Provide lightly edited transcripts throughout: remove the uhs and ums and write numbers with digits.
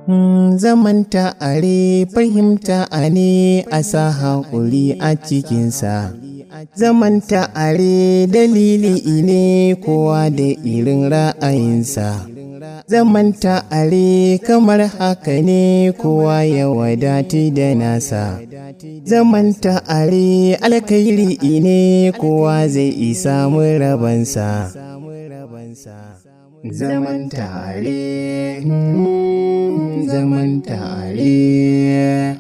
Zaman tare fahimta ne a sa haƙuri a cikinsa. Zaman tare dalili ne kowa da irin ra'ayinsa. Zaman tare kamar haka ne kowa ya wadatu da nasa. Zaman tare alkhairi ne kowa zai samu rabansa. Zaman tare, zaman tare,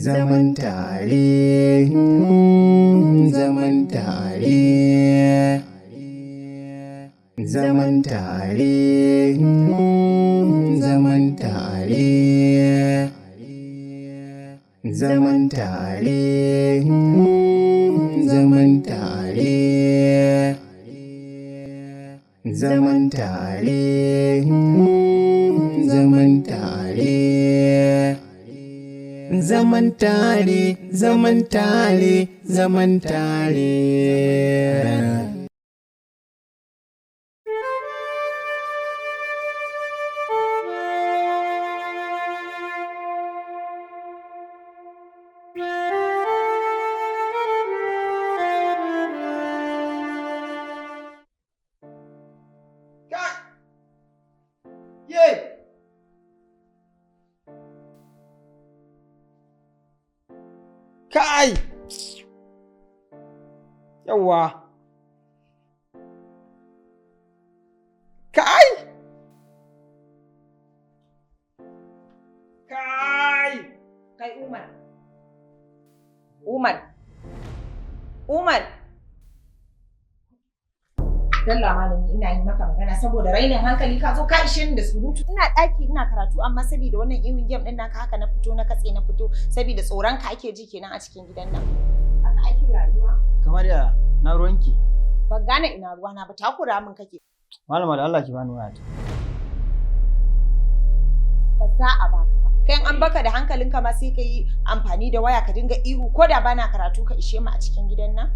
zaman tare, zaman tare, zaman tare, zaman tare, zaman tare, zaman tare. Zaman tare, zaman tare, zaman tare, zaman tare, zaman tare. Kai! Yawwa! Kai! Kai! Kai Umar! Umar! Umar! Dalla malami ina yi maka magana saboda rainin hankali ka zo ka ishe ni da surutu. Ina ɗaki ina karatu amma saboda wannan irin game ɗin naka haka na fito na katse na fito saboda tsoron ka ake ji kenan a cikin gidan nan. Haka ake rayuwa. Kamar ya na ruwanki? Ban gane ina ruwana ba takura min kake. Malama da Allah ki bani wayata. Ba za a baka ba. Kai an baka da hankalinka ma sai ka yi amfani da waya ka dinga ihu ko da bana karatu ka ishe mu a cikin gidan nan.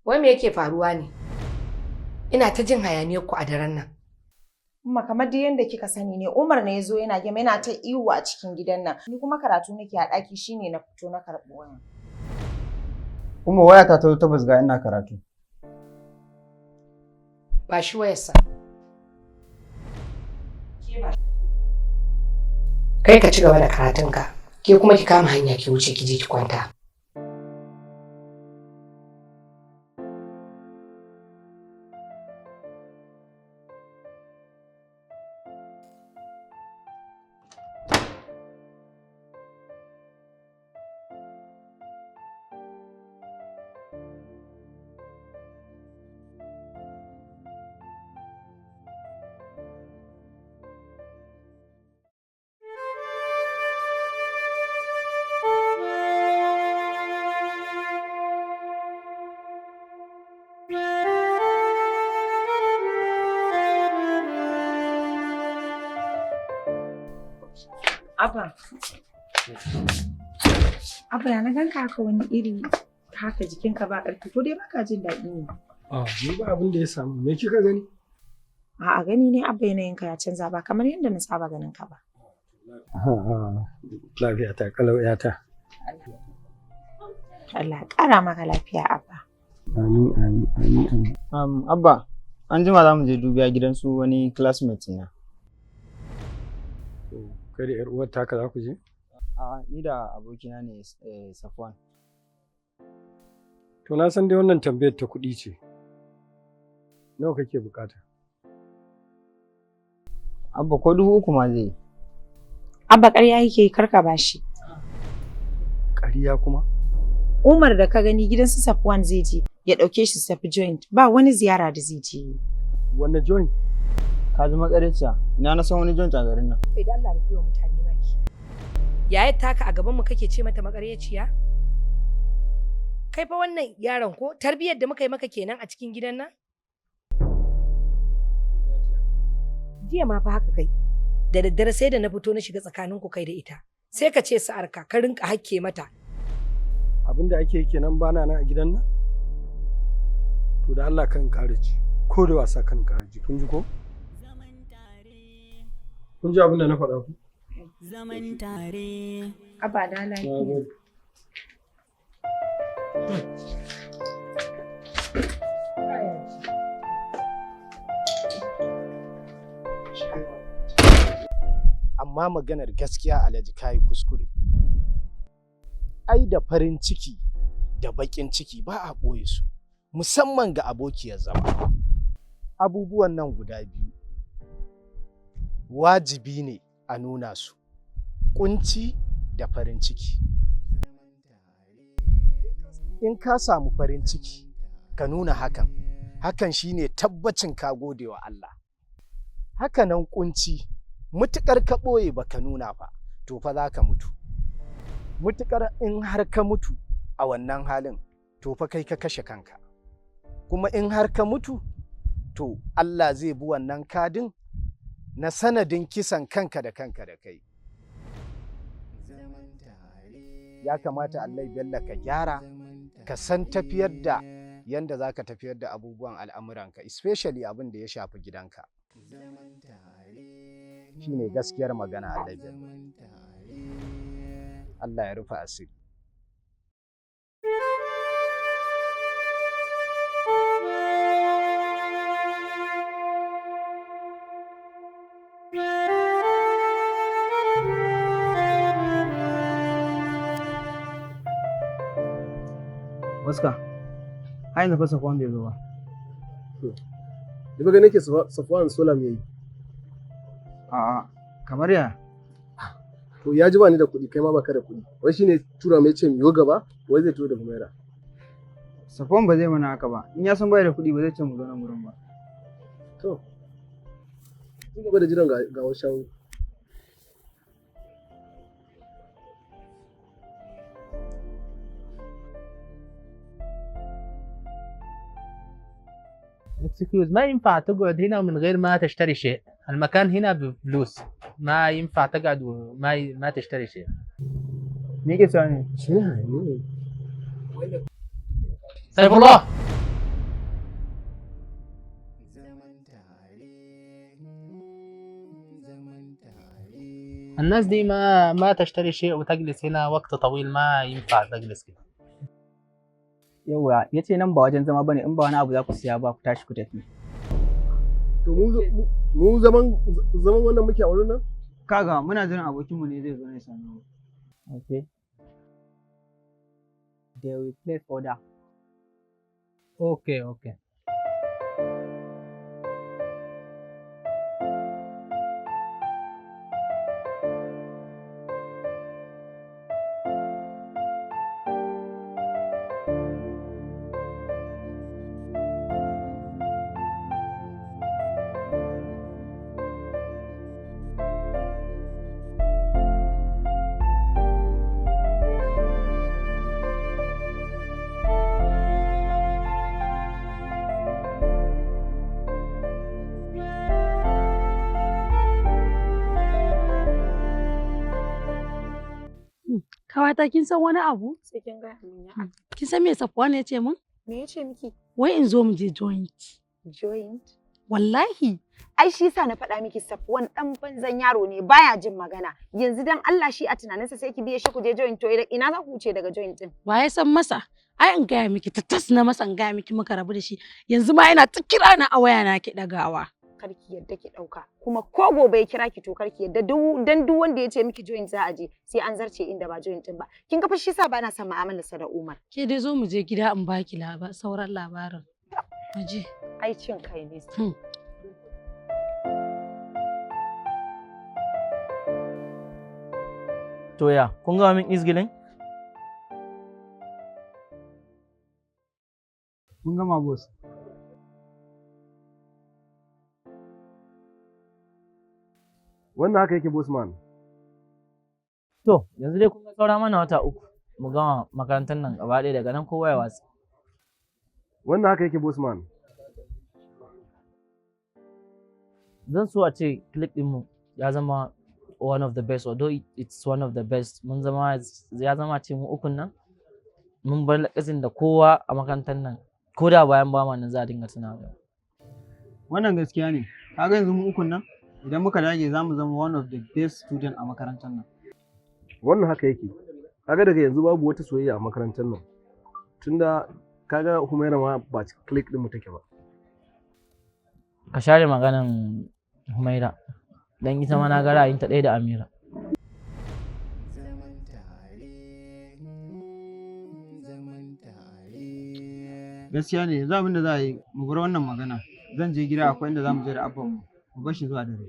Wai me yake faruwa ne? Ina ta jin hayaniyar ku a daren nan. Umma kamar dai yanda kika sani ne Umar ne yazo yana game yana ta ihu a cikin gidan nan. Ni kuma karatu nake a ɗaki shine na fito na karɓi waya. Umma wayata ta zo ta busga ina karatu. Ba shi wayarsa. Kai ka ci gaba da karatunka. Ke kuma ki kama hanya ki wuce ki je ki kwanta. Abba ya na ganka haka wani iri haka jikinka ba ƙarfi ko dai baka jin daɗi ne? Ni ba abin da ya samu. Me kika gani? A'a gani ne Abba yanayinka ya canza ba kamar yadda na saba ganin ka ba. Lafiya ta kalau yata. Allah ya ƙara maka lafiya Abba. Amin. Abba, an jima za mu je dubiya gidan su wani classmate na. Kai da ƴar uwar taka za ku je? Ni da abokina ne Safwan. To na san dai wannan tambayar ta kuɗi ce. Nawa kake bukata? Abba ko 3,000 ma zai yi. Abba ƙarya yake karka bashi. Ƙarya kuma? Umar da ka gani gidan su Safwan zai je ya ɗauke shi su tafi joint ba wani ziyara da zai je. Wanne joint? Ka ji makariciya, ina na san wani joint a garin nan. Kai da Allah rufe wa mutane baki. Yaya taka a gaban mu kake ce mata makaryaciya? Kai fa wannan yaron ko tarbiyyar da muka yi maka kenan a cikin gidan nan? Jiya ma fa haka kai. Da daddare sai da na fito na shiga tsakaninku kai da ita. Sai ka ce sa'arka ka rinka hakke mata. Abin da ake kenan bana nan a gidan nan? To da Allah kan ƙara ci. Ko da wasa kan ƙara ji, kun ji ko? Kun ji abin da na faɗa ku? Zaman tare. Abada Na lafiya. gode. Amma maganar gaskiya Alhaji kayi kuskure. Ai da farin ciki da baƙin ciki ba a ɓoye su, musamman ga abokiyar zama. Abubuwan nan guda biyu wajibi ne a nuna su, ƙunci da farin ciki. In ka samu farin ciki, ka nuna hakan, hakan shine tabbacin ka gode wa Allah. Hakanan ƙunci, mutuƙar ka ɓoye ba ka nuna ba, to fa za ka mutu. Mutuƙar in har ka mutu a wannan halin, to fa kai ka kashe kanka. Kuma in har ka mutu, to Allah zai bi wannan kadin na sanadin kisan kanka da kai. Ya kamata Allah Bello ka gyara, ka san tafiyar da yanda za ka tafiyar da abubuwan al'amuranka, especially abin da ya shafi gidanka. Shi ne gaskiyar magana Allah Bello. Allah ya rufa asiri. Oscar, har yanzu fa Safwan bai zo ba. Da ba nake Safwan sola me yi? A'a, kamar ya? To ya ji ba ni da kuɗi kai ma baka da kuɗi. Wai shine tura mai ce miyo gaba, wai zai tura da Humaira. Safwan ba zai mana haka ba. In ya san bai da kuɗi ba zai ce mu zo nan gurin ba. To, ci gaba da jiran ga wasu. اكسكيوز ما ينفع تقعد هنا من غير ما تشتري شيء. المكان هنا بفلوس، ما ينفع تقعد ما تشتري شيء. Me yake cewa ne? سيف الله الناس دي ما تشتري شيء وتجلس هنا وقت طويل، ما ينفع تجلس كده. Yawwa, ya ce nan ba wajen zama bane, in ba wani abu za ku siya ba ku tashi ku tafi. To mu zaman wannan muke a wurin nan? Kaga muna jiran abokinmu ne zai zo ne sanu. Okay. They will place order. اوكي. Kawata kin san wani abu? Sai kin gaya min ya. Kin san me Safwan ya ce min? Me ya ce miki? Wai in zo mu je joint. Joint? Wallahi. Ai shi sa na faɗa miki Safwan ɗan banzan yaro ne baya jin magana. Yanzu dan Allah shi a tunaninsa sai ki biye shi ku je joint to ina za ku wuce daga joint din? Wa ya san masa? Ai in gaya miki tas na masa in gaya miki muka rabu da shi. Yanzu ma yana ta kira na a waya na ki dagawa. Karki yadda ki ɗauka. Kuma ko gobe ya kira ki to karki yadda dan duk wanda ya ce miki joint za a je sai an zarce inda ba joint din ba. Kin ga fa shi sa bana son mu'amalar sa da Umar. Ke dai zo mu je gida in baki sauran labarin. Mu je. Ai cin kai ne. To ya, kun ga min izgilin? Mun gama boss. Wannan haka yake Bosman. To, yanzu dai kun ga saura mana wata uku mu gama makarantar nan gaba ɗaya daga nan kowa ya watsa. Wannan haka yake Bosman. Zan so a ce click ɗinmu ya zama one of the best, although it's one of the best. Ya zama ce mu ukun nan mun bar lakasin da kowa a makarantar nan ko da bayan ba nan za a dinga tunawa. Wannan gaskiya ne. Kaga yanzu mu ukun nan Idan muka dage za mu zama one of the best student a makarantar nan. Wannan haka yake. Kaga daga yanzu babu wata soyayya a makarantar nan. Tunda kaga Humaira ma ba click din mu take ba. Ka share maganan Humaira. Dan ita ma na ga ra'ayinta ɗaya da Amira. Gaskiya ne, yanzu abin da za a yi mu bar wannan magana. Zan je gida akwai inda za mu je da abban mu bar shi zuwa dare.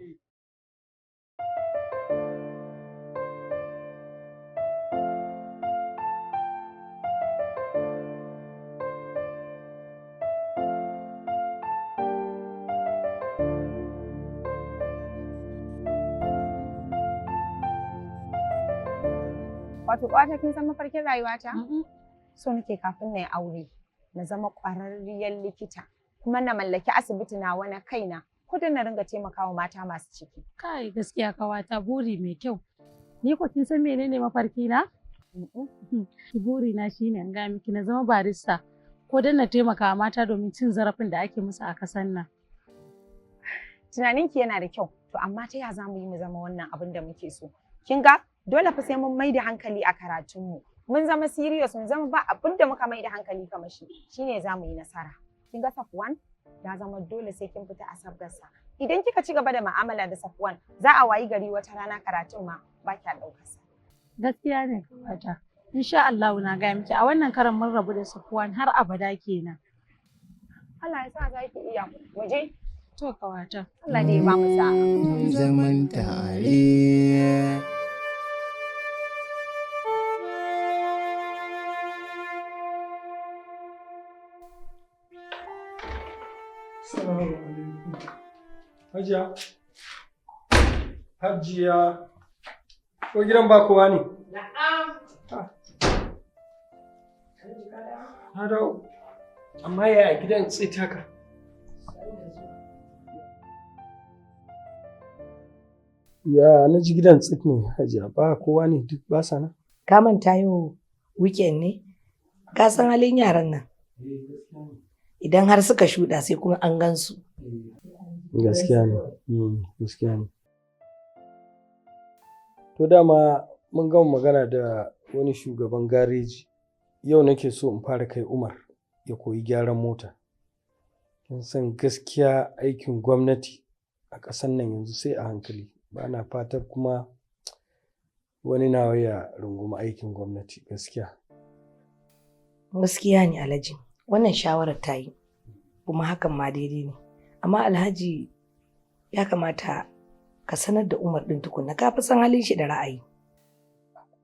Wato ƙawata kin san mafarkin rayuwata? So nake kafin na yi aure na zama ƙwararriyar likita kuma na mallaki asibiti na wani kaina ko da na ringa taimakawa mata masu ciki. Kai gaskiya kawata buri mai kyau. Ni ko kin san menene mafarki na? Buri na shine in ga miki na zama barista ko dan na taimaka mata domin cin zarafin da ake musu a kasan nan. Tunaninki yana da kyau, to amma ta ya za mu yi mu zama wannan abin da muke so? Kin ga dole fa sai mun mai da hankali a karatunmu. Mun zama serious, mun zama ba abin da muka mai da hankali kamar shi. Shine za mu yi nasara. Kin ga Safwan? Ya zama dole sai kin fita a sabgarsa. Idan kika ci gaba da mu'amala da Safwan, za a wayi gari wata rana karatun ma ba kya ɗaukarsa. Gaskiya ne kawata. Insha Allah na ga miki a wannan karan mun rabu da Safwan har abada kenan. Allah ya sa za ki iya. Waje? To kawata. Allah ne ya ba mu sa'a. Zaman tare. Assalamu alaikum. Hajiya. Hajiya. Ko gidan ba kowa ne? Na'am. Na dawo. Amma yaya gidan tsit haka? Ya na ji gidan tsit ne Hajiya, ba kowa ne duk ba sa nan. Ka manta yau weekend ne? Ka san halin yaran nan. Idan har suka shuɗa sai kuma an gansu. Gaskiya ne. Gaskiya ne. To dama mun gama magana da wani shugaban gareji. Yau nake so in fara kai Umar ya koyi gyaran mota. Kin san gaskiya aikin gwamnati a ƙasar nan yanzu sai a hankali. Ba na fatar kuma wani nawa ya rungumi aikin gwamnati gaskiya. Gaskiya ne Alhaji. Wannan shawarar ta yi, kuma hakan ma daidai ne. Amma Alhaji ya kamata ka sanar da Umar ɗin tukunna, ka fi san halin shi da ra'ayi.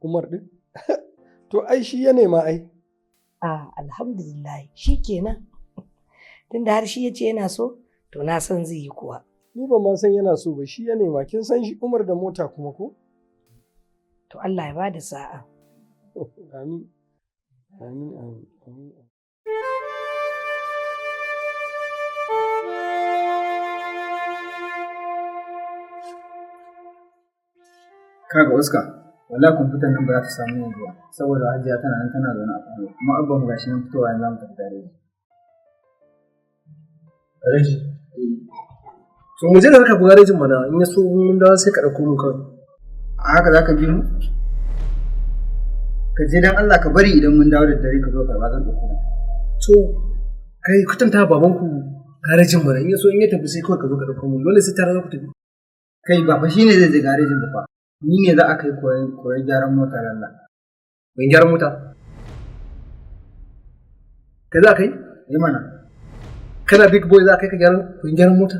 Umar ɗin? To ai shi ya nema ai. Alhamdulillah shi kenan. Tunda har shi ya ce yana so, to na san zai yi kuwa. Ni ban ma san yana so ba, shi ya nema. Kin san shi Umar da mota kuma ko? To Allah ya bada sa'a. Amin. Amin, amin, amin. Kaga Oscar, wallahi kwamfutar nan ba za ta samu yanzu ba saboda Hajiya tana nan tana zaune a falo kuma abban mu gashi nan fitowa yanzu mu tafi tare. Gareji. So mu je da raka garejin mana in ya so mun dawo sai ka dauko mu kawai. A haka za ka bi mu? Ka je dan Allah ka bari idan mun dawo da dare ka zo karba zan dauko mu. To kai kwatanta babanku garejin mana in ya so in ya tafi sai kawai ka zo ka dauko mu dole sai tare za ku tafi. Kai ba fa shine zai je garejin ba fa. Ni ne za a kai koyon gyaran mota lalla. Ban gyaran mota? Kai za ka yi? Yi mana. Kana big boy za ka kai ka koyon gyaran mota?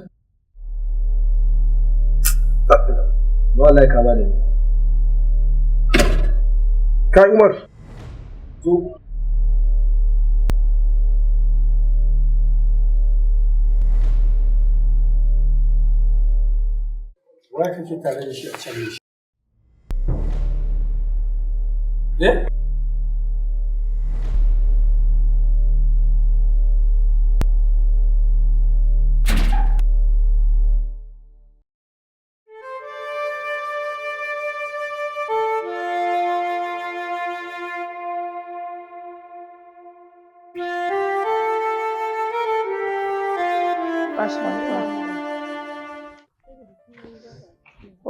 Wallahi ka ba da ni. Kai Umar. Zo. Wai kake tare da shi a can ne shi? Eh?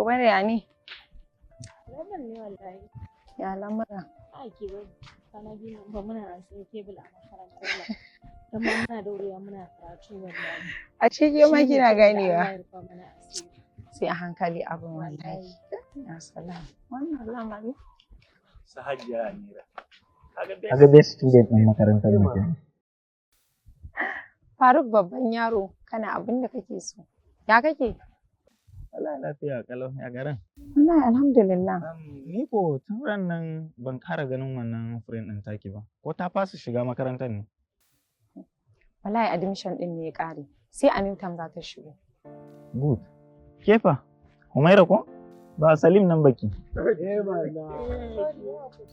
Umar ya ne? Wannan ne wallahi. Ya lamura. Ai ke bari. Kana biyu nan ba muna sai kebul a makarantar nan. Dan muna daurewa muna karatu wallahi. A cikin ma kina ganewa. Allah ya rufa mana asiri. Sai a hankali abin wallahi. Ya salam. Wannan lamari. Sahajiya Amira. Kaga dai student ɗin makarantar mu kenan. Faruk babban yaro kana abin da kake so. Ya kake? Allah lafiya kalau ya garin. Wallahi alhamdulillah. Ni ko tun ran nan ban ƙara ganin wannan friend ɗin taki ba. Ko ta fasa shiga makarantar ne? Wallahi admission ɗin ne ya ƙare. Sai a new term za ta shigo. Good. Kefa? Humaira ko? Ba Salim nan baki.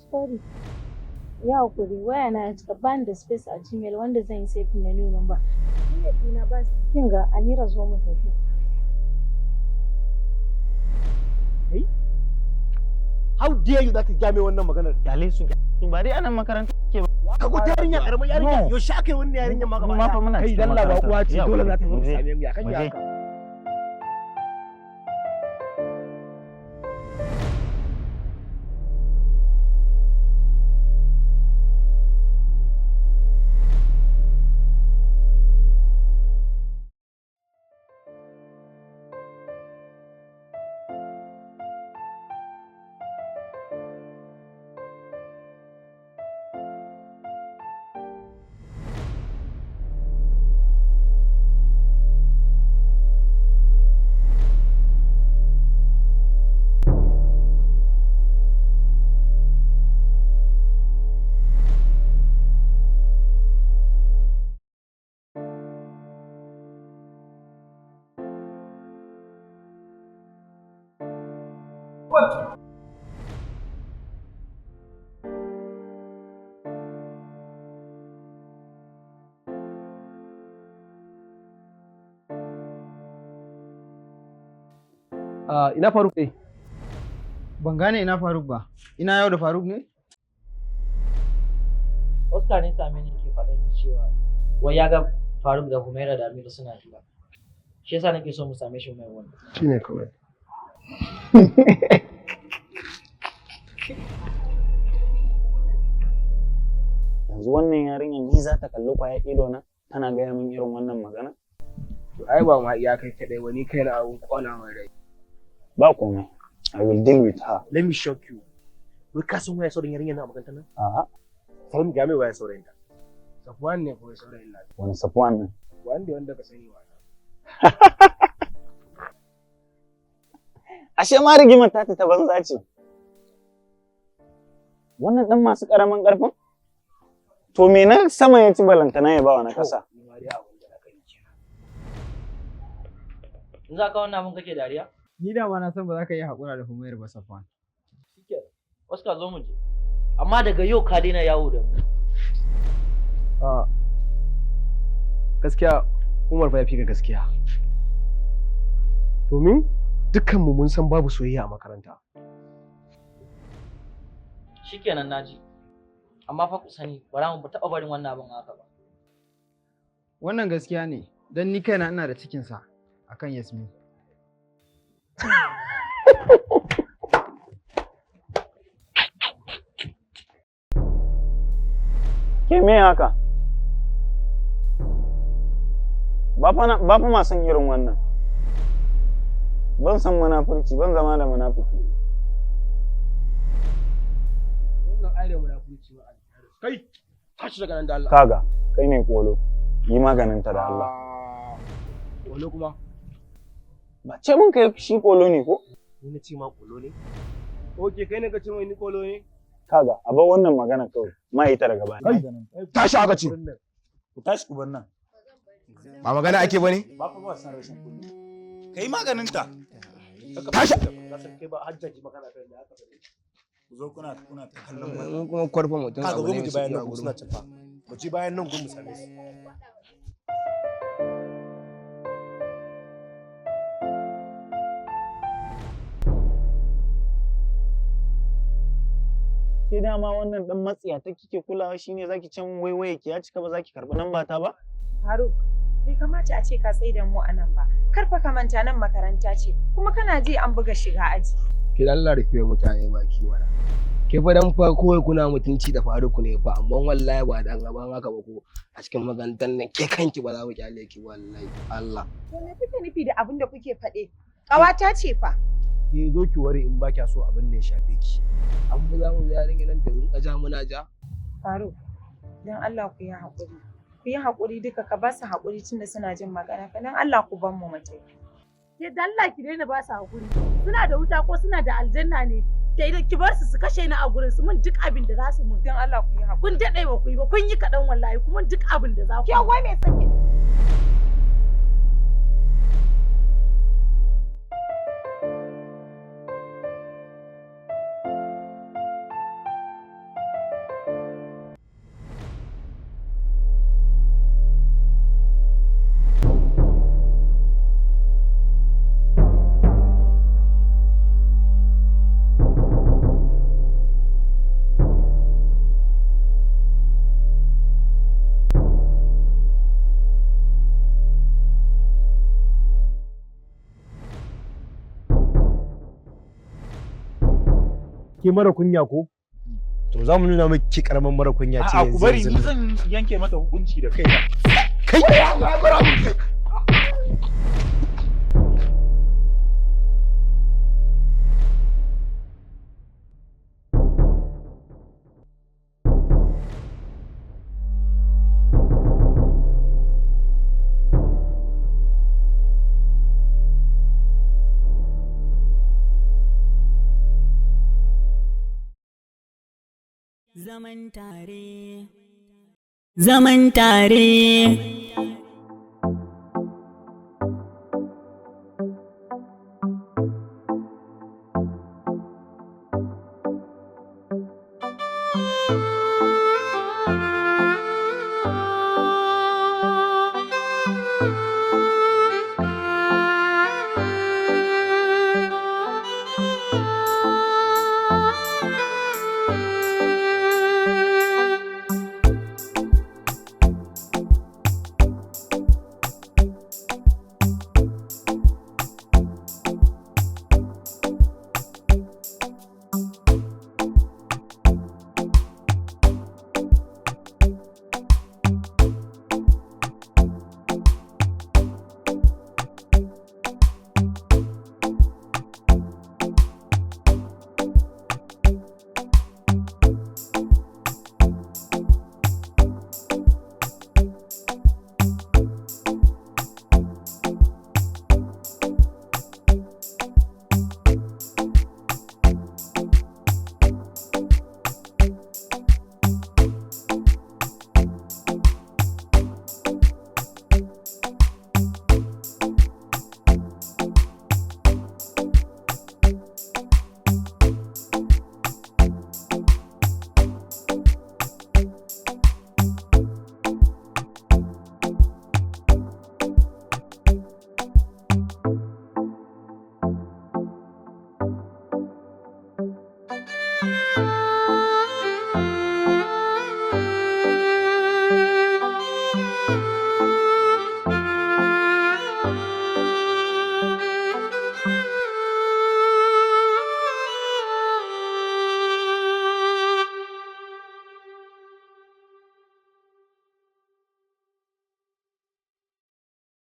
Sorry. Ya hakuri waya na cika ban da space a Gmail wanda zan yi saving na new number. Ina dina ba kin ga Amira zo mu tafi. Hey? How dare you zaki game wannan maganar? Yale su ba dai anan makaranta ke ba. Ka ko yarinya karamar yarinya. Yo shi aka yi wannan yarinya ma gaba. Ma fa muna kai dalla ba uwa ce dole za ta zo ta same mu ya kake haka. Ina Faruk ɗin? Ban gane ina Faruk ba. Ina yau da Faruk ne? Oscar ne same ni ke faɗa min cewa wai ya ga Faruk da Humaira da Amira suna hira. Shi yasa nake so mu same shi mai wannan. Shine kawai. Yanzu wannan yarinyar ni za ta kalli kwaya ido na tana gaya min irin wannan magana? To ai ba ma iya kai kadai wani kai na abun kwana mai rai. Ba komai. I will deal with her. Let me shock you. Wai ka san waya sauran yarinyar na makarantar nan? A'a. Sai mu ga mai waya sauran ta. Safwan ne ko sauran nan? Wani Safwan ne? Wanda ka sani wa. Ashe ma rigimar ta banza ce. Wannan dan masu karaman karfin? To me na sama ya ci balantana ya bawa na kasa? In za ka wannan abin kake dariya? Ni da ma na san ba za ka iya haƙura da Humaira ba Safwan. Shikenan. Oscar zo mu je. Amma daga yau ka daina yawo da mu. Gaskiya Umar fa ya fi ka gaskiya. Domin dukkanmu mun san babu soyayya a makaranta. Shikenan naji. Amma fa ku sani ba za mu taɓa barin wannan abin haka ba. Wannan gaskiya ne, don ni kaina ina da cikinsa akan Yasmin. Ke me haka? Ba fa ma san irin wannan. Ban san munafurci, ban zama da munafiki. Wannan ai da munafurci ba. Kai, tashi daga nan da Allah. Kaga, kai ne kolo. Yi maganin ta da Allah. Kolo kuma? Ba ce mun kai shi kolo ne ko? Ni na ce ma kolo ne. Oke, kai ne ka ce mai ni kolo ne? Kaga, a bar wannan magana kawai. Ma ita daga baya. Tashi aka ce. Ku tashi ku bar nan. Ba magana ake bane? Ba fa ba san rashin kuɗi. Kai maganin ta. Tashi. Kai ba hajjaji magana kai da aka fare. Ku zo kuna kallon Mun kuma kwarfa mutum. Kaga zo mu ji bayan nan gudu. suna tafa. Mu ji bayan nan gudu mu same su. Ke dama wannan dan matsiya ta kike kulawa shine zaki ce mun waiwaye ki ya cika ba zaki karɓi namba ta ba? Faruk, bai kamata a ce ka tsaye da mu a nan ba. Kar fa ka manta nan makaranta ce, kuma kana ji an buga shiga aji. Ki Allah rufe mutane baki wala. Ke fa dan fa kawai kuna mutunci da Faruku ne fa, amma wallahi ba dan gaban haka ba ko a cikin makarantar nan ke kanki ba za mu kyale ki wallahi Allah. To me kuke nufi da abin da kuke faɗe? Ƙawata ce fa. Ke zo ki ware in ba kya so abin ne shafe ki. Amma za mu yarin nan da rinka ja muna ja. Faruk, dan Allah ku yi haƙuri. Ku yi haƙuri duka, ka ba su haƙuri tunda suna jin magana ka, dan Allah ku ban mu mutai. Yadda Allah ki daina ba su haƙuri. Suna da wuta ko suna da aljanna ne. Da idan ki bar su kashe ni a gurin su mun duk abin da za su mun. Dan Allah ku yi haƙuri. Kun daɗe ba ku yi ba, kun yi kaɗan wallahi kuma duk abin da za ku. Ke wai me sake? Ke mara kunya ko? To za mu nuna miki karaman mara kunya ce yanzu. Ku bari ni zan yanke mata hukunci da kaina. Kai ya bara mu kai. Zaman tare, zaman tare.